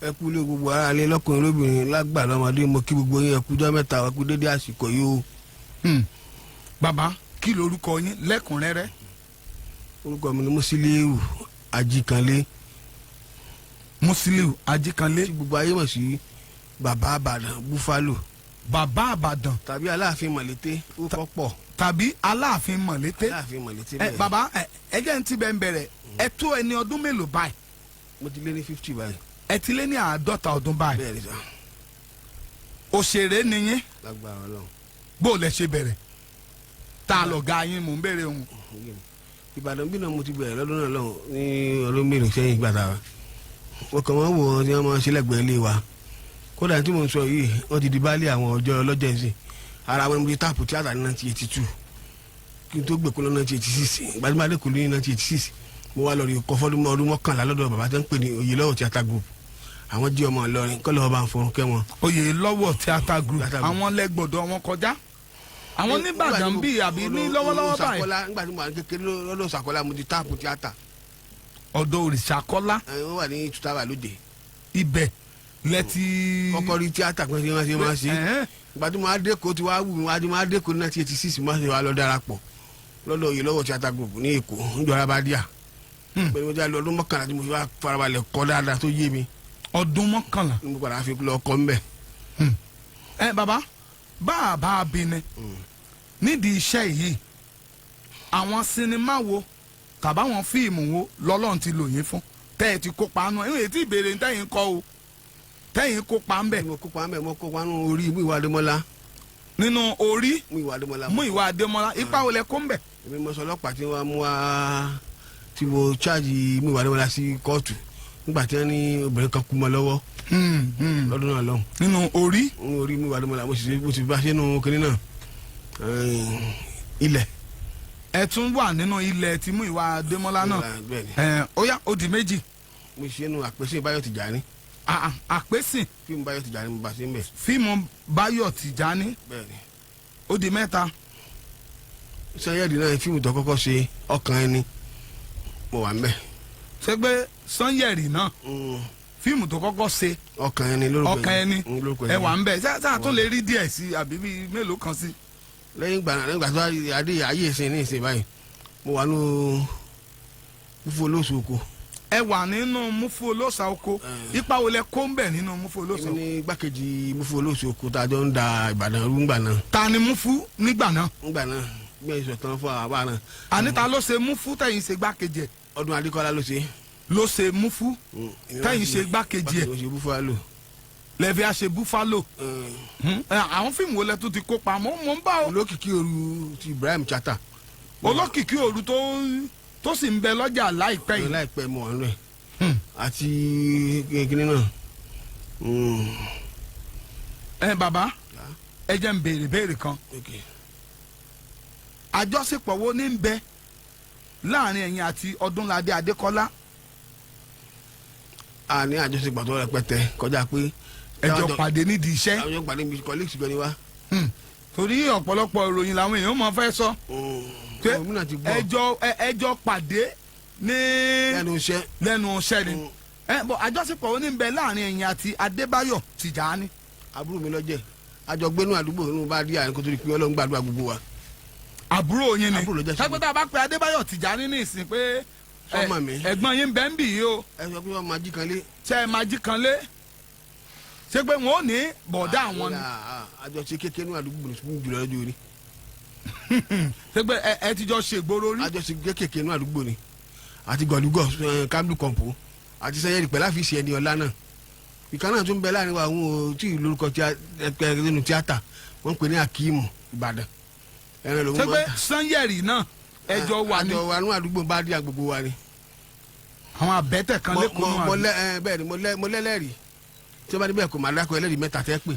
ẹ kú lé gbogbo ara lé lọ́kùnrin lóbìnrin lágbà lọ́mọdé mo kí gbogbo yín ẹ kú jọ́ mẹ́ta ẹ kú dédé àsìkò yìí o. bàbá kí lorúkọ yín lẹ́kùnrẹ́rẹ́. orúkọ mi ni Musiliu Ajikanle. Musiliu Ajikanle. tí gbogbo ayé mọ̀ sí bàbá Ìbàdàn Búfálò. bàbá Ìbàdàn. tàbí Aláàfin Mọ̀lété ó fọ́pọ̀. tàbí Aláàfin Mọ̀lété. Aláàfin Mọ̀lété bẹ́ẹ̀. bàbá ẹ jẹ́ ń ti bẹ́ẹ̀ bẹ̀rẹ̀ ẹ tó ẹni ọdún mélòó báyìí. mo ti lé ní 50 báyìí. ẹ ti lé ní 50 ọdún báyìí. bẹ́ẹ̀ ni sà. òṣèré ni yín. lágbára Ọlọ́run. bó o lẹ ṣe bẹ̀rẹ̀ tá a lọ ga yín mò ń bẹ̀rẹ̀ òun. Ìbàdàn bí náà mo ti bẹ̀rẹ̀ lọ́dún náà lọ́hùn ní ọdún mélòó sẹ́yìn gbàtà wa. wọ́n kàn máa ń wò wọ́n tí wọ́n máa ń ṣe lẹ́gbẹ̀ẹ́ ilé wa. kódà tí mo ń sọ yìí wọ́n ti di baálé àwọn ọjọ́ ọlọ́jọ́ ẹ̀sìn. ara wọn ni táàpù tíátà ní 1982 kí n tó gbèkú lọ 1986 gbajúmọ̀dé kò ní 1986 mo wá lọ rí ọkọ̀ fọ́dún ọdún mọ́kànlá lọ́dọ̀ bàbá tó ń pè ní Oyèlọ́wọ̀ Theatre Group. àwọn jí ọmọ Ìlọrin kọ́ lọ́wọ́ bá ń fọrún kẹ́ wọn. Oyèlọ́wọ̀ Theatre Group àwọn lẹ́gbọ̀dọ̀ wọn kọjá àwọn nìbàdàn bíi àbí ní lọ́wọ́lọ́wọ́ báyìí. nígbà tí mo wà ní kékeré lọ́dọ̀ Sàkọ́lá mo di táàpù tíátà. ọ̀dọ̀ Òrìṣàkọ́lá. wọ́n wà ní Ìtútàbà lóde. ibẹ̀ lẹ́tí. kọ́kọ́ rí tíátà kan ṣe máa ṣe. ìgbà tí mo á dẹ́kọ̀ tí wàá wù mí wá di mo á dẹ́kọ̀ ní 1986 mo á ṣe wà lọ darapọ̀ lọ́dọ̀ Oyèlọ́wọ̀ Theatre Group ní Èkó níjọba bá díà. pẹ̀lú ọjọ́ àlọ́ ọdún mọ́kànlá tí mo fi wá farabalẹ̀ kọ́ dáadáa tó yé mi. ọdún mọ́kànlá. mo padà fi lọ kọ́ mbẹ́. bàbá bá a bí ni nídìí iṣẹ́ yìí àwọn sinimá wo tàbáwọn fíìmù wo lọ́lọ́run ti lò yín fún tẹ́ ẹ ti kópa nù ẹ̀ tí ìbéèrè ń tẹ́yìn kọ́ o tẹ́yìn kópa ń bẹ̀. mo kópa ń bẹ̀ mo kópa nù orí Múyìwá Adémọ́lá. nínú orí Múyìwá Adémọ́lá. Múyìwá Adémọ́lá ipa wo lẹ kó ń bẹ̀. èmi mọ sọ ọlọ́pàá tí wọ́n mú wa tí mo ṣáàjì Múyìwá Adémọ́lá sí kóòtù nígbà tí wọ́n ní obìnrin kan kú mọ́ lọ́wọ́ lọ́dún náà lọ́hùn. nínú orí. nínú orí Múyìwá Adémọ́lá mo sì bá ṣe nínú kinní náà ilẹ̀. ẹ tún wà nínú ilẹ̀ tí Múyìwá Adémọ́lá náà. ó yá ó di méjì. mo ṣe nínú àpèsè Báyọ̀ Tìjàní. àpèsè. fíìmù Báyọ̀ Tìjàní mo bá ṣe ń bẹ̀. fíìmù Báyọ̀ Tìjàní. bẹ́ẹ̀ni. ó di mẹ́ta. Sanyẹ̀rì náà fíìmù tó kọ́kọ́ ṣe Ọkàn Ẹni mo wà ń bẹ̀. ṣé pé Sanyẹ̀rì náà fíìmù tó kọ́kọ́ ṣe Ọkàn Ẹni lórúkọ Ọkàn Ẹni ẹ wà ń bẹ̀ sáà tó lè rí díẹ̀ sí àbí bíi mélòó kan sí. lẹ́yìn ìgbà tó adé ayé ìsìn ní ìsìn báyìí mo wà nínú Múfú Olóòṣà Oko. ẹ wà nínú Múfú Olóòṣà Oko ipa wo lẹ kó ń bẹ̀ nínú Múfú Olóòṣà Oko. èmi ní igbákejì Múfú Olóòṣà Oko tá a jọ ń da Ìbàdàn rú ńgbà náà. ta ni Múfú nígbà náà. ńgbà náà gbé ìṣọ̀tàn fún àwa náà. àníta ló ṣe Múfú tẹ̀yìn ṣe gbákejì ẹ̀. Ọdún Adékọ́lá ló ṣe. ló ṣe Múfú tẹ̀yìn ṣe gbákejì ẹ̀. lẹ́fí a ṣe Búfálò. àwọn fíìmù wo lẹ tún ti kópa mọ́ ń bá o. Olókìkí Òru ti Ibrahim Chata. Olókìkí Òru tó sì ń bẹ lọ́jà láìpẹ́ yìí. láìpẹ́ mọ̀ ọ́n rẹ̀ àti kíní náà. bàbá ẹ jẹ́ ń béèrè kan. àjọṣepọ̀ wo ní ń bẹ láàrin ẹ̀yin àti Ọdúnládé Adékọ́lá. a ní àjọṣepọ̀ tó rẹpẹtẹ kọjá pé. ẹjọ́ pàdé nídìí iṣẹ́. ẹjọ́ pàdé níbi colleagues gan ni wá. torí ọ̀pọ̀lọpọ̀ ìròyìn làwọn èèyàn máa fẹ́ sọ. ẹjọ́ pàdé ní lẹ́nu iṣẹ́ ni. àjọṣepọ̀ wo ní ń bẹ láàrin ẹ̀yin àti Adébáyọ̀ Tìjàní. àbúrò mi lọ́jẹ̀ àjọgbénú àdúgbò nínú bá díà kó tó di pé Ọlọ́run gbàdúrà gbogbo wa. àbúrò yín ni sẹ́gbẹ́tà bá pe Adébáyọ̀ Tìjàní ní ìsìn pé ẹ̀gbọ́n yín bẹ́ẹ̀ ń bì yìí o. ẹ sọ pé wọ́n máa jí kan lé. ṣé ẹ máa jí kan lé ṣé pé wọn ò ní bọ̀dá àwọn ni. àjọṣe kékeré nínú àdúgbò jùlọ lọ́jọ́ orí. ṣé pé ẹ ti jọ ṣe ìgboro rí. àjọṣe kékeré nínú àdúgbò ni àti gọ̀dúgọ̀ kámlù kọ̀ǹpó àti Sanyẹ̀rì pẹ̀lú àfíìsì ẹni ọ̀la náà. ìkan náà tún bẹ láàrin wa àwọn tí lórúkọ nínú tíátà wọ́n ń pè ní Akíìmù Ìbàdàn. ṣé pé Sanyẹ̀rì náà ẹjọ́ wà ní. àjọ wa nínú àdúgbò bá díà gbogbo wa ni. àwọn àbẹ́tẹ̀ kan lẹ́kọ̀ọ́ náà. bẹ́ẹ̀ ni mo lẹ́lẹ́rìí tí wọ́n bá níbẹ̀ kò máa dákọ̀ ẹlẹ́rìí mẹ́ta tẹ́ pè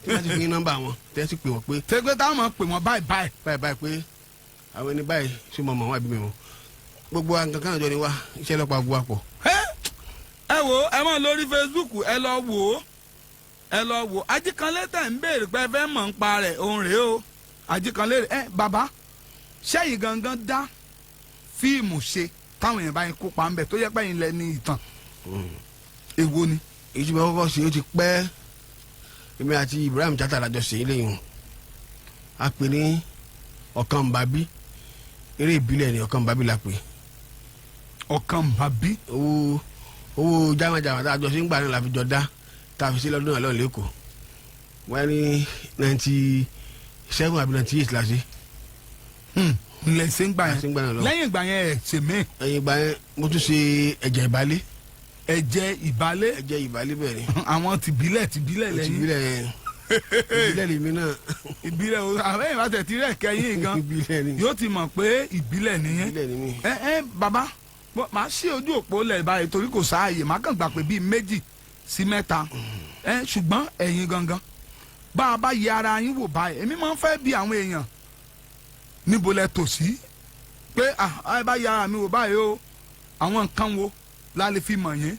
tí wọ́n ti fi nọ́mbà wọn tẹ́ sì pè wọ́n pé. tẹ́gbẹ́ táwọn máa pè wọ́n báyìí. báyìí pé àwọn ẹni báyìí ṣé mo mọ̀ wọ́n àbí mi mọ̀ gbogbo nǹkan kan àjọ ni wá iṣẹ́ lọ́pàá gbogbo àpọ̀. ẹ wo ẹ mọ lórí Facebook ẹ lọ wò Ajikanle tẹ̀ ń béèrè pé ẹ fẹ́ mọ̀ ń pa rẹ̀ òun rèé o Ajikanle bàbá ṣẹ́yìn gangan dá fíìmù ṣe táwọn èèyàn bá yín kópa ń bẹ̀ tó yẹ pé yín lẹ ní ìtàn èwo ni. ìtumọ̀ kọ́kọ́ sí ó ti pẹ́ èmi àti Ibrahim Chata lájọ sí ilé yìí a pè ní Ọ̀kànbábí eré ìbílẹ̀ ní Ọ̀kànbábí la pè. Ọ̀kànbábí. owó jámàjámà tá a jọ sí ń gbà náà la fi jọ dá tá a fi sí lọ́dún náà lọ́ọ̀ lẹ́kọ̀ọ́ wọ́n ní 97 àbí 98 la ṣe. ńlẹ̀ ṣe ń gbà yẹn lẹ́yìn ìgbà yẹn ẹ̀ ṣe mí. ẹ̀yìn ìgbà yẹn mo tún ṣe ẹ̀jẹ̀ ìbálẹ̀. ẹ̀jẹ̀ ìbálẹ̀. ẹ̀jẹ̀ ìbálẹ̀ bẹ́ẹ̀ ni. àwọn tìbílẹ̀ lẹ́yìn. ìbílẹ̀ lèmi náà. ìbílẹ̀ o àbẹ́yìn bá tẹ̀ tí rẹ̀ kẹ́yìn gan yóò ti mọ̀ pé ìbílẹ̀ nìyẹn. ìbílẹ̀ ni mí. Bàbá màá ṣí ojú òpó lẹ̀ báyìí torí kò sáàyè màá kàn gbà pé bíi 2 sí 3 ṣùgbọ́n ẹ̀yin gangan bá a bá yẹ ara yín wò báyìí èmi máa ń fẹ́ bí àwọn èèyàn níbo lẹ tò sí pé ẹ bá yẹ ara mi wò báyìí o àwọn nǹkan wo la lè fi mọ̀ yín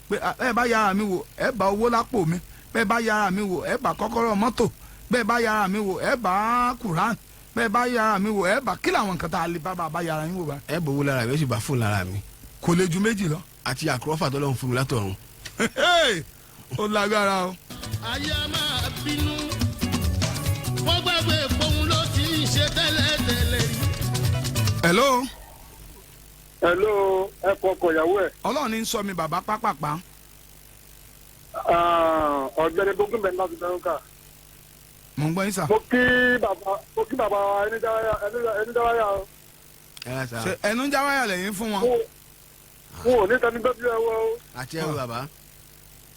pé ẹ bá yẹ ara mi wò ẹ bá owó lápò mi bẹ́ẹ̀ bá yẹ ara mi wò ẹ bá kọ́kọ́rọ́ mọ́tò bẹ́ẹ̀ bá yẹ ara mi wò ẹ bá Quran bẹ́ẹ̀ bá yẹ ara mi wò ẹ bá kí làwọn nǹkan tá a lè bá yẹ ara yín wò báyìí. ẹ bò wó lára mi ó sì bá fóònù lára mi. kò lè ju 2 lọ. àti àkúrọ́fà tó lọ́n fún mi látọ̀run. ó lágbára o. ayé máa bínú wọ́n gbàgbé pohun ló ti ń ṣe tẹ́lẹ̀tẹ́lẹ̀ rí. hello. ẹ kọkọ ìyàwó ẹ. ọlọ́run ní sọ mi bàbá pápápá. ọ̀gbẹ́ni bókún bẹ́ẹ̀ náà ti dẹ́rù ká. mo ń gbọ́ yín sà. mo kí bàbá ẹni dáwáyà o. ṣe ẹnu jáwáyà lẹ́yìn fún wọn. mo ò ní tẹni gbẹ́ bí ẹ wọ o. àti ẹrù bàbá.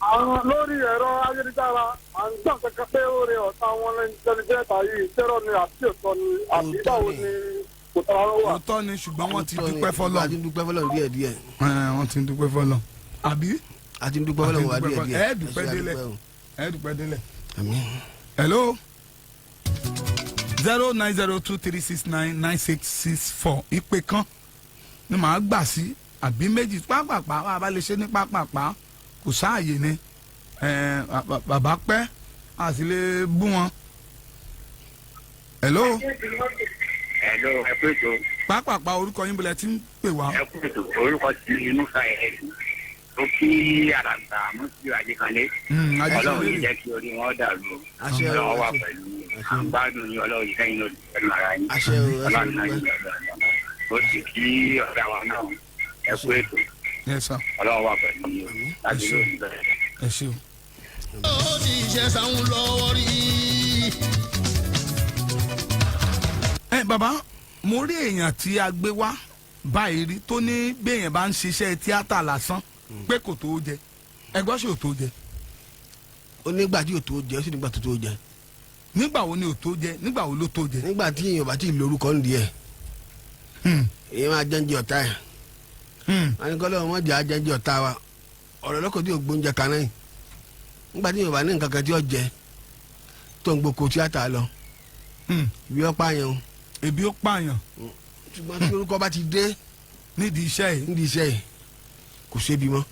àwọn lórí ẹ̀rọ ayélujára à ń gbà kankan pé ó rẹ ọ̀tá wọn lẹ́ni jẹ́ta yìí tẹ́rọ ni àti òtọ́ ni àbí báwo ni kò tọ́ ara wà. òótọ́ ni ṣùgbọ́n wọ́n ti dúpẹ́ fọlọ́. a ti dúpẹ́ fọlọ́ díẹ̀díẹ̀. wọ́n ti dúpẹ́ fọlọ́. àbí. a ti dúpẹ́ fọlọ́ wà díẹ̀díẹ̀. ẹ dúpẹ́ délẹ̀. àmín. hello. 09023699664 ìpè kan ni màá gbà sí àbí 2 pápápá wà bá lè ṣe ní pápápá kò sáàyè ni bàbá pẹ́ a sì lè bú wọn. hello. hello ẹ pé tó. pápápá orúkọ yín bọ̀lẹ̀ tí ń pè wá. ẹ pé tó orúkọ ti inú sa ẹ̀ tó kí àràǹtà Musiliu Ajikanle. ọlọ́run yìí jẹ́ kí orí wọn dàrú. ọlọ́run wà pẹ̀lú àgbádùn ní ọlọ́run yìí lẹ́yìn lòdì pẹ̀lú ara yín. ọlọ́run náà yìí lọ́dọ̀ ó sì kí ọ̀gá wa náà ẹ pé tó. ọlọ́run wà pẹ̀lú láti lóòótọ́ bẹ̀rẹ̀. ẹ ṣé o. ó ti ṣe sáwọn lọ́wọ́ rí. bàbá mo rí èèyàn tí a gbé wá báyìí rí tó ní béèyàn bá ń ṣiṣẹ́ tíátà lásán pé kò tó jẹ ẹgbọ́n ṣe ò tó jẹ. ó nígbà tí ò tó jẹ ó sì nígbà tó tó jẹ. nígbà wo ni ò tó jẹ nígbà wo ló tó jẹ. nígbà tí èèyàn bá ti lórúkọ ń di ẹ èèyàn máa jẹ́ǹjẹ́ ọ̀tá ẹ̀. àníkọ́lẹ́ ọmọ jẹ́ àjẹ́ǹjẹ́ ọ̀tá wa ọ̀rọ̀ lọ́kọ̀ tí ò gbóúnjẹ kaná yìí nígbà tí èèyàn bá ní nǹkan kan tí ó jẹ tó ń gboko tíátà lọ ibi ó pààyàn o. ebi ó pààyàn. ṣùgbọ́n tí orúkọ bá ti dé nídìí iṣẹ́ yìí kò sébi mọ́.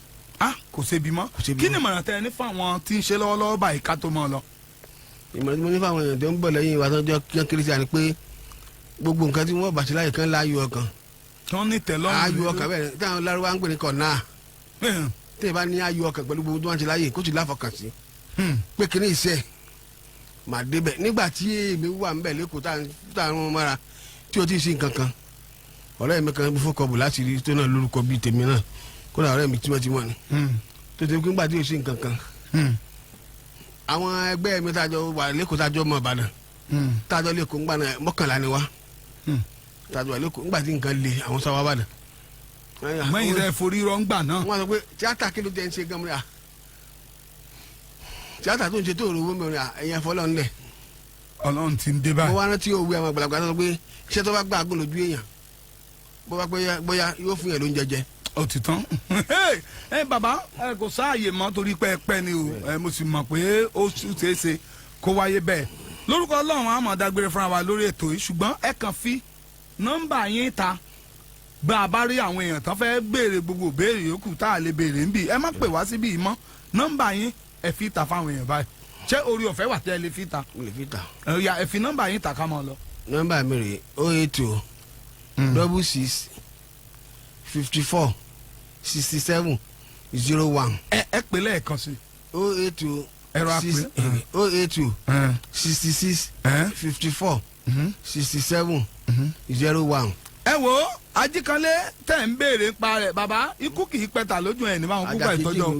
kò sébi mọ́ kí ni ìmọ̀ràn tẹ́ ẹ ní fún àwọn tí ń ṣe lọ́wọ́lọ́wọ́ báyìí ká tó mọ́ ọ lọ. ìmọ̀ràn tí mo ní fún àwọn èèyàn tó ń bọ̀ lẹ́yìn ìwà tó ń jọ kíán kérésì àni pé gbogbo nǹkan tí wọ́n bá ṣe láyè kan láàyò ọkàn. tí wọ́n ní tẹ́lọ́rùn. ayò ọkàn bẹ́ẹ̀ táwọn lárúbá ń pè ní kọ̀ọ̀nà tí ì bá ní ayò ọkàn pẹ̀lú gbogbo tó wọ́n ti láyè kó sì láfọkànsí pé kíní iṣẹ́ màá débẹ̀ nígbà tí èmi wà ń bẹ̀ lẹ́kọ̀ọ́ tá à ń rún mọ́ra tí o ti sin kankan ọ̀rẹ́ mi kan bí fọkọ̀bù láti rí tó náà lórúkọ bíi tèmi náà kódà ọ̀rẹ́ mi tímọ́tímọ́ ni tó ti gbígbà tí o sin kankan àwọn ẹgbẹ́ mi tájọ wà lẹ́kọ̀ọ́ tájọ mọ̀ Ìbàdàn tájọ lẹ́kọ̀ọ́ ńgbà náà 11 ni wá tájọ wà lẹ́kọ̀ọ́ ńgbà tí nǹkan le àwọn sáwá Ìbàdàn. mẹ́yìn rẹ̀ forí rọ́ ńgbà náà. wọ́n sọ pé tíátà kí ló jẹ́ ń ṣe gan mìíràn tíátà tó ń ṣe tó rówó mìíràn ẹ̀yẹ fọlọ́ ńlẹ̀. Ọlọ́run ti ń dé báyìí. mo wá rántí òwe àwọn àgbàlagbà tó sọ pé iṣẹ́ tó bá gbà àgùn lójú èèyàn bó bá bóyá yóò fún yẹn ló ń jẹjẹ. ó ti tán. bàbá kò sáàyè mọ́ torí pé ẹ pẹ́ ni o mo sì mọ̀ pé ó ṣeé ṣe kó wáyé bẹ́ẹ̀. lórúkọ Ọlọ́run a máa dágbére fúnra wa lórí ètò yìí ṣùgbọ́n ẹ kàn fi nọ́mbà yín ta bá a bá rí àwọn èèyàn tán fẹ́ béèrè gbogbo béèrè yòókù tá a lè béèrè níbí ẹ má pè wá síbí yìí mọ́ nọ́mbà yín ẹ fi ta fáwọn èèyàn báyìí ṣé orí ọ̀fẹ́ wà tẹ́ ẹ lè fi ta. mo lè fi ta. ẹ fi nọ́mbà yín ta ká mọ́ lọ. nọ́mbà mi rè 080 66 54 67 01. ẹ pè lẹ́ẹ̀kan sí. 082 ẹ̀rọ àpè 082 66 54 67 01. ẹ wo Ajikanle tẹ̀ ń béèrè pa rẹ̀ bàbá ikú kì í pẹ̀tà lójú ẹ̀ ní báwọn kú bá ìtọ́jọ́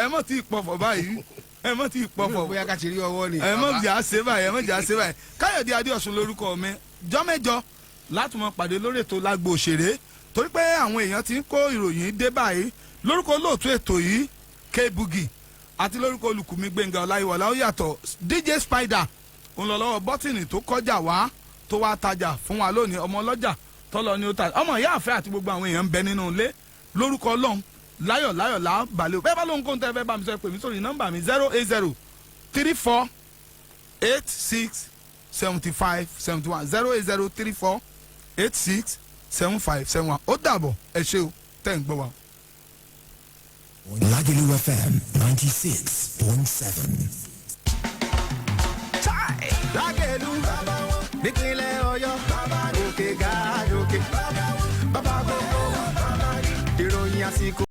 ẹ mọ̀ tí ì pọ̀fọ̀ báyìí ẹ mọ̀ tí ì pọ̀fọ̀ bóyá ká ti rí ọwọ́ ni. ẹ mọ̀ jà ṣe báyìí ẹ mọ̀ jà ṣe báyìí Káyọ̀dé Adéọ̀sùn lórúkọ mi jọ́mẹ́jọ láti mọ pàdé lórí ètò lágbo òṣèré torí pé àwọn èèyàn ti ń kó ìròyìn dé báyìí lórúkọ olóòtú ètò yìí K-Bugi àti lórúkọ olùkùnmí Gbẹ̀ngà Ọláyíwọlá ó yàtọ̀ DJ Spider òun lọ lọ́wọ́ bọ́tìnì tó kọjá wá tó wá tajà fún wa lónìí ọmọ ọlọ́jà tọ́lọ ni ó ta ọmọ ìyá àfẹ́ àti gbogbo àwọn èèyàn ń bẹ nínú ilé lórúkọ Ọlọ́run láyọ̀ là balẹ̀ o bẹ́ẹ̀ bá lóhun kó ń tẹ́ fẹ́ bá mi sọ pé mi sórí nọ́mbà mi 080 34 86 75 71 080 34 86 75 71 ó dàbọ̀ ẹ ṣé o tẹ́ ń gbọ́ wa. Lagelu FM 96.7. Lagelu nípínlẹ̀ Ọ̀yọ́ òkè ga òkè bàbá gbogbo ìròyìn àsìkò.